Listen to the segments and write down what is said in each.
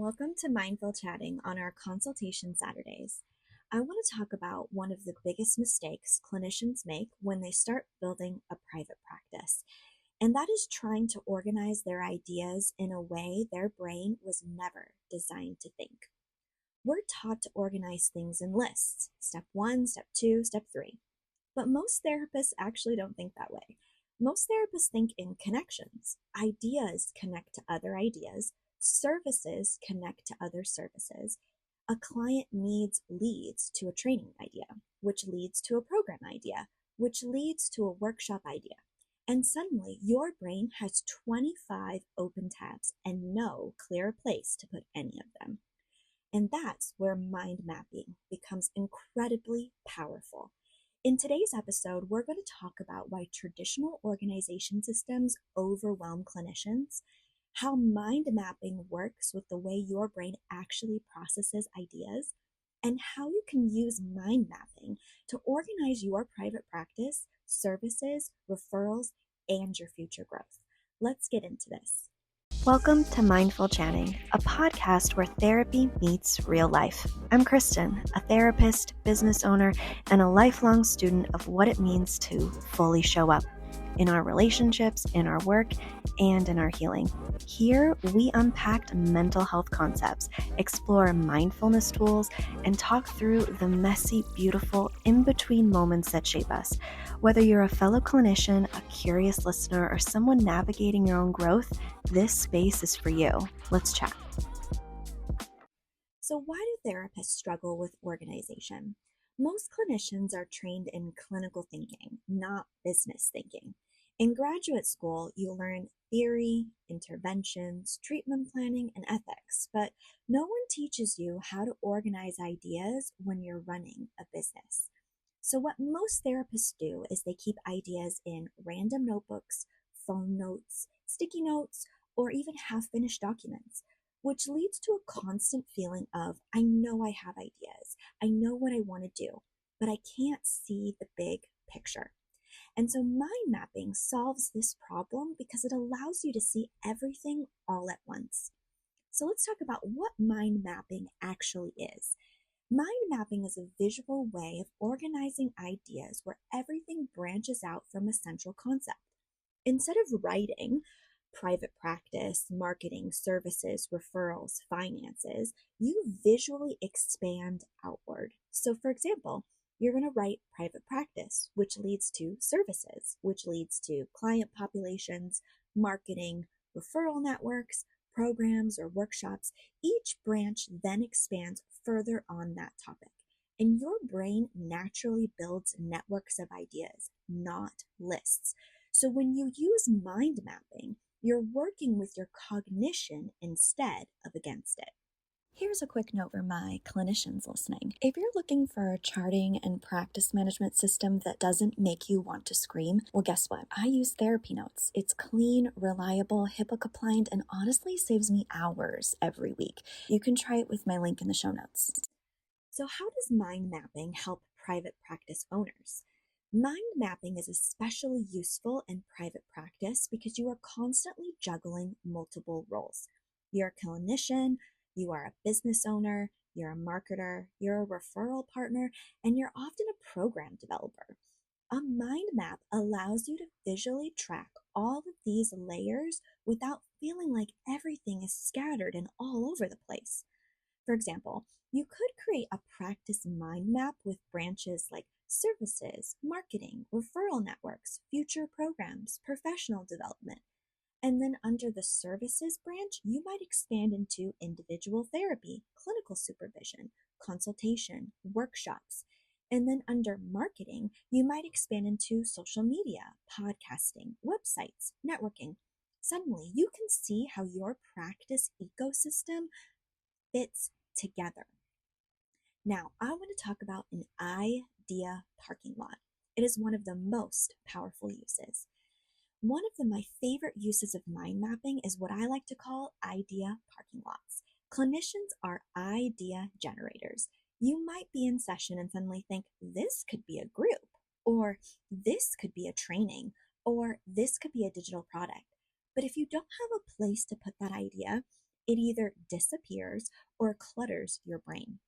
Welcome to Mindful Chatting on our Consultation Saturdays. I want to talk about one of the biggest mistakes clinicians make when they start building a private practice, and that is trying to organize their ideas in a way their brain was never designed to think. We're taught to organize things in lists, step 1, step 2, step 3. But most therapists actually don't think that way. Most therapists think in connections. Ideas connect to other ideas, services connect to other services. A client needs leads to a training idea, which leads to a program idea, which leads to a workshop idea. And suddenly your brain has 25 open tabs and no clear place to put any of them. And that's where mind mapping becomes incredibly powerful. In today's episode, we're going to talk about why traditional organization systems overwhelm clinicians, how mind mapping works with the way your brain actually processes ideas, and how you can use mind mapping to organize your private practice, services, referrals, and your future growth. Let's get into this. Welcome to Mindful Chatting, a podcast where therapy meets real life. I'm Kristen, a therapist, business owner, and a lifelong student of what it means to fully show up in our relationships, in our work, and in our healing. Here, we unpack mental health concepts, explore mindfulness tools, and talk through the messy, beautiful, in-between moments that shape us. Whether you're a fellow clinician, a curious listener, or someone navigating your own growth, this space is for you. Let's chat. So why do therapists struggle with organization? Most clinicians are trained in clinical thinking, not business thinking. In graduate school, you learn theory, interventions, treatment planning, and ethics, but no one teaches you how to organize ideas when you're running a business. So what most therapists do is they keep ideas in random notebooks, phone notes, sticky notes, or even half-finished documents, which leads to a constant feeling of, I know I have ideas, I know what I want to do, but I can't see the big picture. And so mind mapping solves this problem because it allows you to see everything all at once. So let's talk about what mind mapping actually is. Mind mapping is a visual way of organizing ideas where everything branches out from a central concept. Instead of writing private practice, marketing, services, referrals, finances, you visually expand outward. So for example, you're going to write private practice, which leads to services, which leads to client populations, marketing, referral networks, programs, or workshops. Each branch then expands further on that topic. And your brain naturally builds networks of ideas, not lists. So when you use mind mapping, you're working with your cognition instead of against it. Here's a quick note for my clinicians listening. If you're looking for a charting and practice management system that doesn't make you want to scream, well, guess what? I use TherapyNotes. It's clean, reliable, HIPAA compliant, and honestly saves me hours every week. You can try it with my link in the show notes. So how does mind mapping help private practice owners? Mind mapping is especially useful in private practice because you are constantly juggling multiple roles. You're a clinician, you are a business owner, you're a marketer, you're a referral partner, and you're often a program developer. A mind map allows you to visually track all of these layers without feeling like everything is scattered and all over the place. For example, you could create a practice mind map with branches like services, marketing, referral networks, future programs, professional development. And then under the services branch, you might expand into individual therapy, clinical supervision, consultation, workshops. And then under marketing, you might expand into social media, podcasting, websites, networking. Suddenly, you can see how your practice ecosystem fits together. Now, I want to talk about an idea parking lot. It is one of the most powerful uses. One of my favorite uses of mind mapping is what I like to call idea parking lots. Clinicians are idea generators. You might be in session and suddenly think, this could be a group, or this could be a training, or this could be a digital product. But if you don't have a place to put that idea, It either disappears or clutters your brain.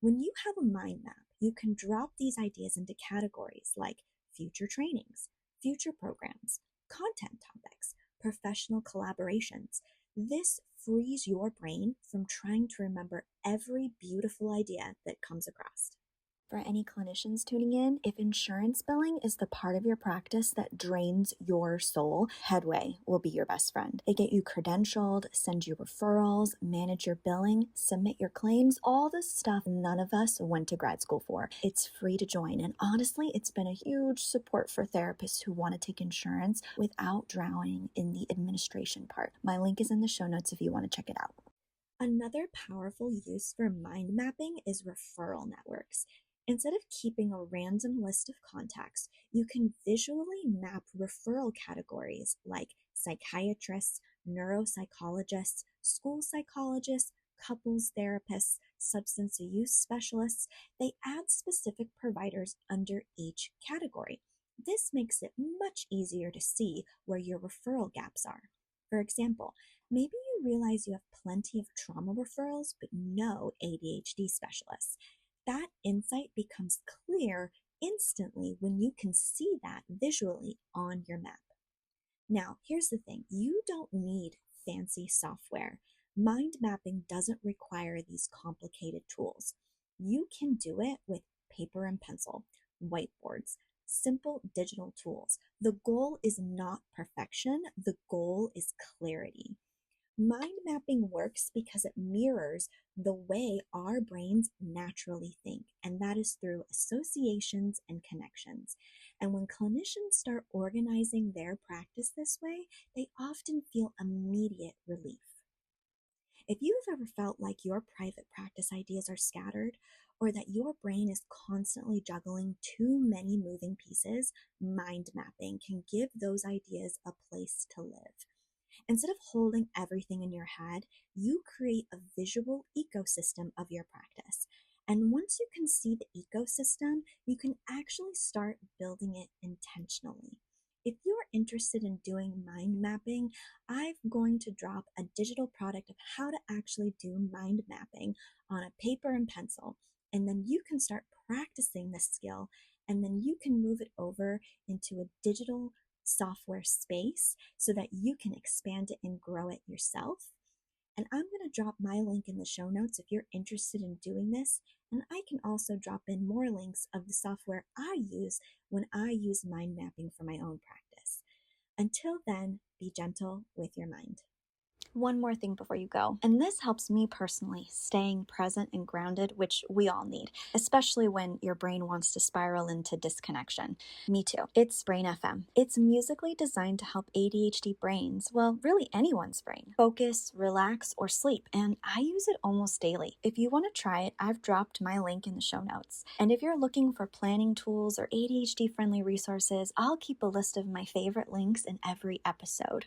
When you have a mind map, you can drop these ideas into categories like future trainings, future programs, content topics, professional collaborations. This frees your brain from trying to remember every beautiful idea that comes across. For any clinicians tuning in, if insurance billing is the part of your practice that drains your soul, Headway will be your best friend. They get you credentialed, send you referrals, manage your billing, submit your claims, all the stuff none of us went to grad school for. It's free to join, and honestly, it's been a huge support for therapists who want to take insurance without drowning in the administration part. My link is in the show notes if you want to check it out. Another powerful use for mind mapping is referral networks. Instead of keeping a random list of contacts, you can visually map referral categories like psychiatrists, neuropsychologists, school psychologists, couples therapists, substance use specialists. They add specific providers under each category. This makes it much easier to see where your referral gaps are. For example, maybe you realize you have plenty of trauma referrals but no ADHD specialists. That insight becomes clear instantly when you can see that visually on your map. Now, here's the thing. You don't need fancy software. Mind mapping doesn't require these complicated tools. You can do it with paper and pencil, whiteboards, simple digital tools. The goal is not perfection. The goal is clarity. Mind mapping works because it mirrors the way our brains naturally think, and that is through associations and connections. And when clinicians start organizing their practice this way, they often feel immediate relief. If you've ever felt like your private practice ideas are scattered, or that your brain is constantly juggling too many moving pieces, mind mapping can give those ideas a place to live. Instead of holding everything in your head, you create a visual ecosystem of your practice. And once you can see the ecosystem, you can actually start building it intentionally. If you're interested in doing mind mapping, I'm going to drop a digital product of how to actually do mind mapping on a paper and pencil. And then you can start practicing this skill, and then you can move it over into a digital software space so that you can expand it and grow it yourself. And I'm going to drop my link in the show notes if you're interested in doing this. And I can also drop in more links of the software I use when I use mind mapping for my own practice. Until then, be gentle with your mind. One more thing before you go, and this helps me personally, staying present and grounded, which we all need, especially when your brain wants to spiral into disconnection. Me too. It's Brain FM. It's musically designed to help ADHD brains, well, really anyone's brain, focus, relax, or sleep, and I use it almost daily. If you want to try it, I've dropped my link in the show notes. And if you're looking for planning tools or ADHD-friendly resources, I'll keep a list of my favorite links in every episode.